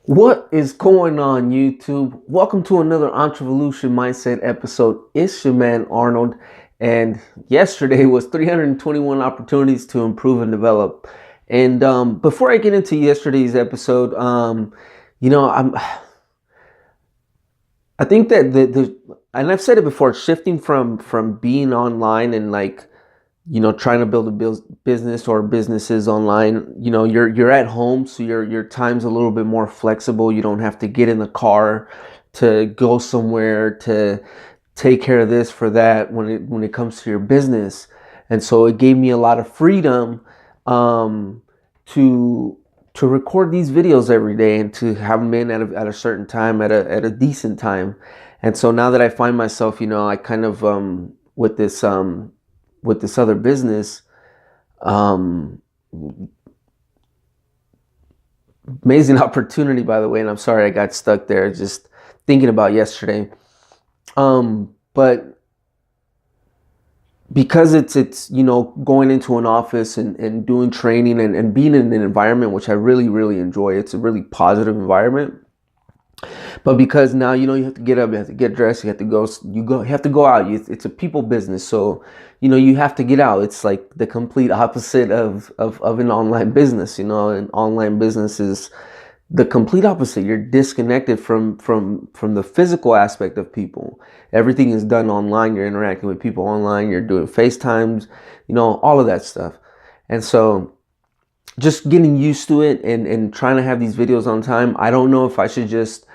What is going on, YouTube? Welcome to another ENTREVOLUTION mindset episode. It's your man Arnold, and yesterday was 321 opportunities to improve and develop. And before I get into yesterday's episode, you know, I'm I think that and I've said it before, shifting from being online and trying to build a business or businesses online. You're at home, so your time's a little bit more flexible. You don't have to get in the car to go somewhere to take care of this for that when it comes to your business. And so it gave me a lot of freedom to record these videos every day and to have them in at a certain time, at a decent time. And so now that I find myself, I kind of with this other business, amazing opportunity, by the way. And I'm sorry I got stuck there just thinking about yesterday. But because it's going into an office and doing training and being in an environment which I really, really enjoy. It's a really positive environment. But because now you have to get up, you have to get dressed, you have to go out. It's a people business, so you have to get out. It's like the complete opposite of an online business. An online business is the complete opposite. You're disconnected from the physical aspect of people. Everything is done online. You're interacting with people online. You're doing FaceTimes, all of that stuff. And so just getting used to it and trying to have these videos on time. I don't know if I should just,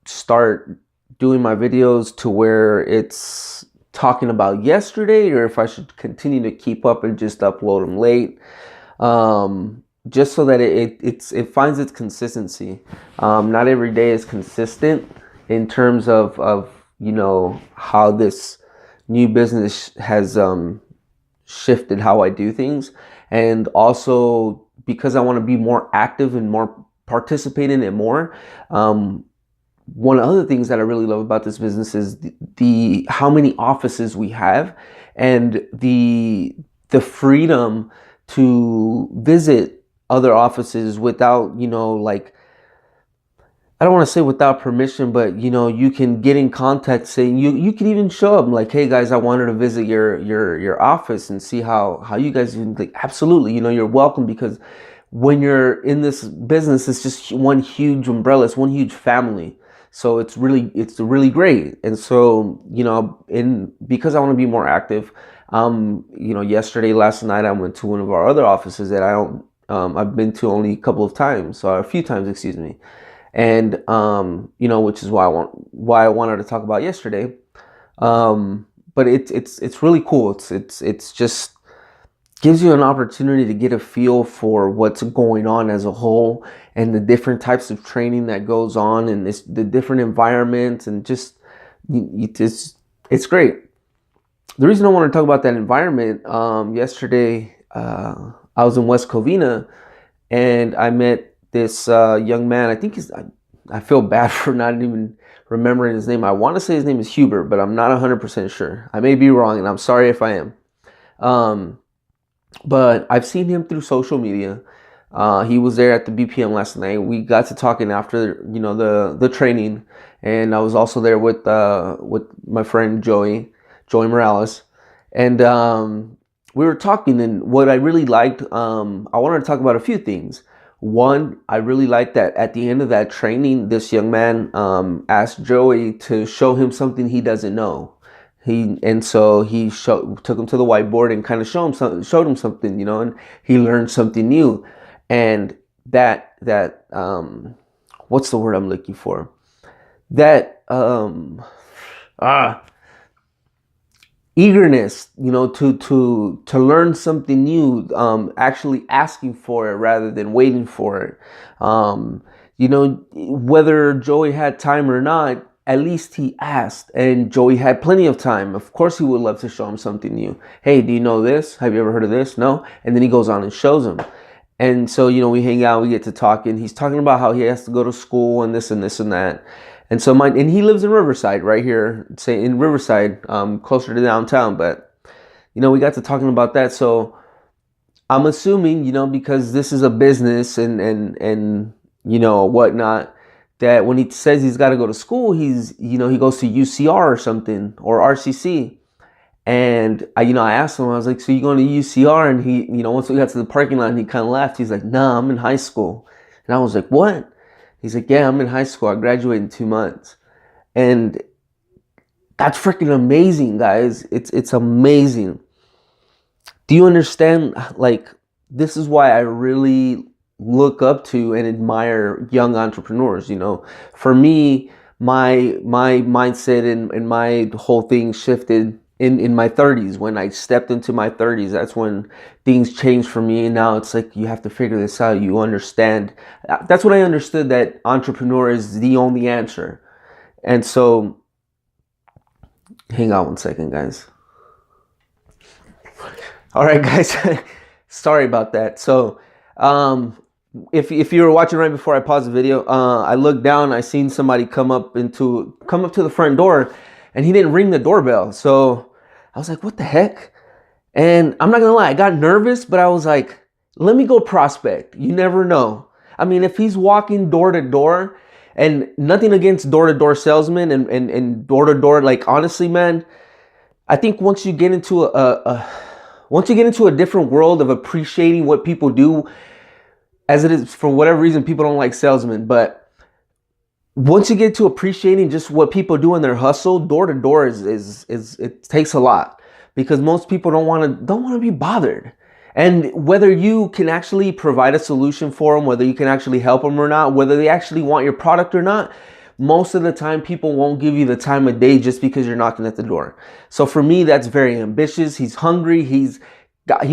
start doing my videos to where it's talking about yesterday, or if I should continue to keep up and just upload them late. Just so that it finds its consistency. Not every day is consistent in terms of how this new business has shifted how I do things, and also because I want to be more active and more participate in it more. One of the other things that I really love about this business is the how many offices we have, and the freedom to visit other offices without, I don't want to say without permission, but you can get in contact, saying you can even show up like, hey guys, I wanted to visit your office and see how you guys do. Like, absolutely, you're welcome, because when you're in this business, it's just one huge umbrella, it's one huge family. So it's really great. And so, because I want to be more active, last night I went to one of our other offices that I've been to only a couple of times, or a few times, excuse me. And, which is why I wanted to talk about yesterday. But it's really cool. It's just gives you an opportunity to get a feel for what's going on as a whole, and the different types of training that goes on, and the different environments, and just, it's great. The reason I want to talk about that environment, yesterday, I was in West Covina, and I met this young man. I feel bad for not even remembering his name. I want to say his name is Hubert, but I'm not 100% sure. I may be wrong, and I'm sorry if I am. But I've seen him through social media. He was there at the BPM last night. We got to talking after, the training, and I was also there with my friend Joey Morales, and we were talking. And what I really liked, I wanted to talk about a few things. One, I really liked that at the end of that training, this young man asked Joey to show him something he doesn't know. So he took him to the whiteboard and kind of showed him something, and he learned something new. And that what's the word I'm looking for? That eagerness, to learn something new, actually asking for it rather than waiting for it. Whether Joey had time or not, at least he asked, and Joey had plenty of time. Of course, he would love to show him something new. Hey, do you know this? Have you ever heard of this? No? And then he goes on and shows him. And so, we hang out, we get to talking. He's talking about how he has to go to school and this and this and that. And so and he lives in Riverside, right here, say in Riverside, closer to downtown. But, we got to talking about that. So I'm assuming, because this is a business, and whatnot, that when he says he's got to go to school, he goes to UCR or something, or RCC. And I asked him, I was like, so you going to UCR? And he, once we got to the parking lot, he kind of laughed. He's like, nah, I'm in high school. And I was like, what? He's like, yeah, I'm in high school. I graduate in 2 months. And that's freaking amazing, guys. It's amazing. Do you understand? Like, this is why I really look up to and admire young entrepreneurs. For me, my mindset and my whole thing shifted in my 30s. When I stepped into my 30s, that's when things changed for me. And now it's like, you have to figure this out. You understand. That's when I understood that entrepreneur is the only answer. And so, hang on one second, guys. All right, guys. Sorry about that. So, if you were watching right before I paused the video, I looked down. I seen somebody come up to the front door, and he didn't ring the doorbell. So I was like, what the heck? And I'm not gonna lie, I got nervous, but I was like, let me go prospect. You never know. I mean, if he's walking door to door, and nothing against door-to-door salesmen and door-to-door, like, honestly, man, I think once you get into a different world of appreciating what people do, as it is, for whatever reason, people don't like salesmen, but once you get to appreciating just what people do in their hustle, door to door is it takes a lot, because most people don't want to be bothered. And whether you can actually provide a solution for them, whether you can actually help them or not, whether they actually want your product or not, most of the time people won't give you the time of day just because you're knocking at the door. So for me, that's very ambitious. He's hungry. He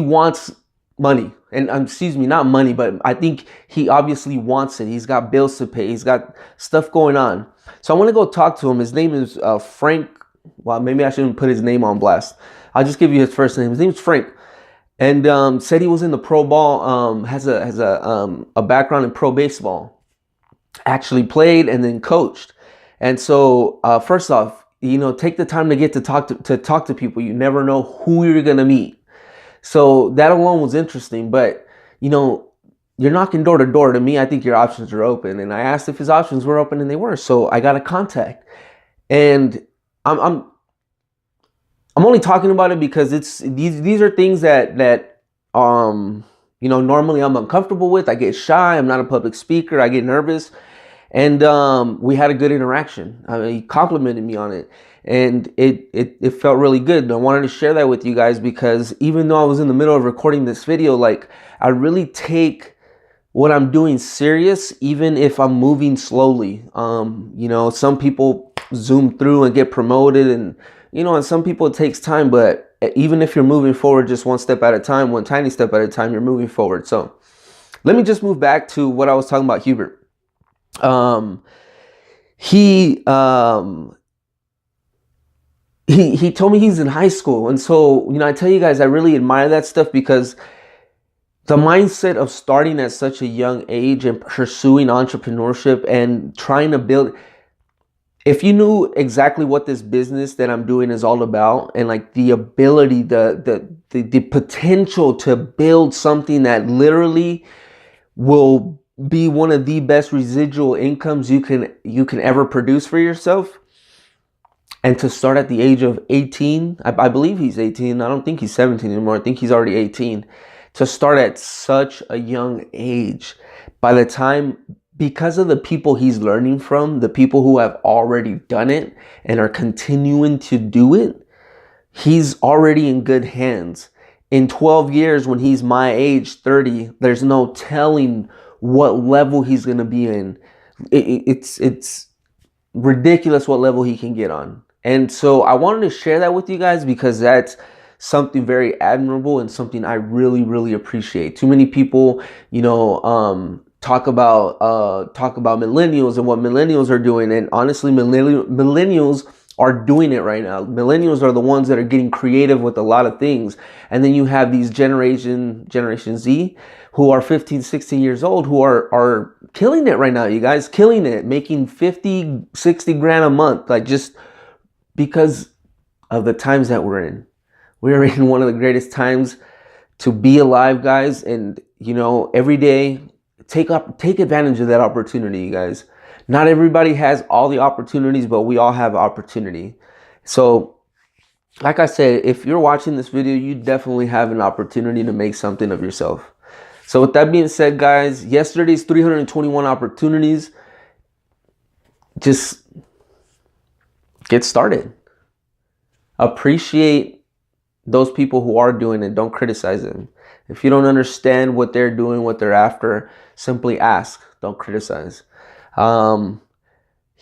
wants money. And excuse me, not money, but I think he obviously wants it. He's got bills to pay. He's got stuff going on. So I want to go talk to him. His name is Frank. Well, maybe I shouldn't put his name on blast. I'll just give you his first name. His name is Frank. And said he was in the pro ball, has a background in pro baseball, actually played and then coached. And so first off, take the time to get to talk to people. You never know who you're gonna meet. So that alone was interesting. But you're knocking door to door. To me, I think your options are open. And I asked if his options were open, and they were. So I got a contact, and I'm only talking about it because these are things that normally I'm uncomfortable with. I get shy. I'm not a public speaker. I get nervous. And we had a good interaction. I mean, he complimented me on it, and it felt really good. And I wanted to share that with you guys, because even though I was in the middle of recording this video, like, I really take what I'm doing serious, even if I'm moving slowly. Some people zoom through and get promoted, and and some people it takes time, but even if you're moving forward just one step at a time, one tiny step at a time, you're moving forward. So let me just move back to what I was talking about, Hubert. He told me he's in high school. And so, I tell you guys, I really admire that stuff, because the mindset of starting at such a young age and pursuing entrepreneurship and trying to build, if you knew exactly what this business that I'm doing is all about, and like the ability, the potential to build something that literally will be one of the best residual incomes you can ever produce for yourself, and to start at the age of 18, I believe he's 18. I don't think he's 17 anymore. I think he's already 18. To start at such a young age, by the time, because of the people he's learning from, the people who have already done it and are continuing to do it, he's already in good hands. In 12 years, when he's my age, 30, there's no telling what level he's going to be in. It's ridiculous what level he can get on. And so I wanted to share that with you guys, because that's something very admirable and something I really, really appreciate. Too many people, talk about millennials and what millennials are doing. And honestly, millennials are doing it right now. Millennials are the ones that are getting creative with a lot of things. And then you have these Generation Z, who are 15, 16 years old, who are killing it right now, you guys, killing it, making 50, 60 grand a month, like, just because of the times that we're in. We're in one of the greatest times to be alive, guys. And, every day take advantage of that opportunity, you guys. Not everybody has all the opportunities, but we all have opportunity. So like I said, if you're watching this video, you definitely have an opportunity to make something of yourself. So with that being said, guys, yesterday's 321 opportunities, just get started. Appreciate those people who are doing it. Don't criticize them. If you don't understand what they're doing, what they're after, simply ask. Don't criticize. As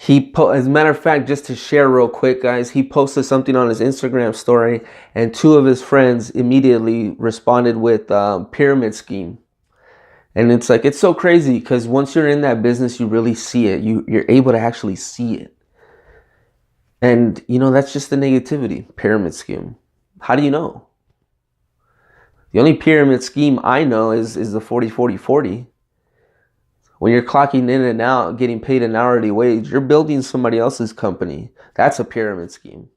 a matter of fact, just to share real quick, guys, he posted something on his Instagram story, and two of his friends immediately responded with pyramid scheme. And it's like, it's so crazy because once you're in that business, you really see it. You're able to actually see it. And, you know, that's just the negativity. Pyramid scheme. How do you know? The only pyramid scheme I know is the 40-40-40. When you're clocking in and out, getting paid an hourly wage, you're building somebody else's company. That's a pyramid scheme.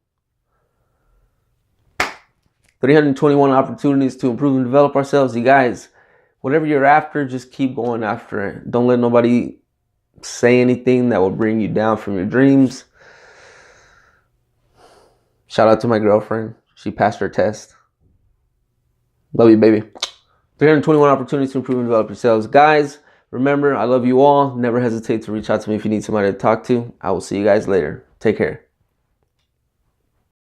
321 opportunities to improve and develop ourselves. You guys, whatever you're after, just keep going after it. Don't let nobody say anything that will bring you down from your dreams. Shout out to my girlfriend. She passed her test. Love you, baby. 321 opportunities to improve and develop yourselves. Guys, remember, I love you all. Never hesitate to reach out to me if you need somebody to talk to. I will see you guys later. Take care.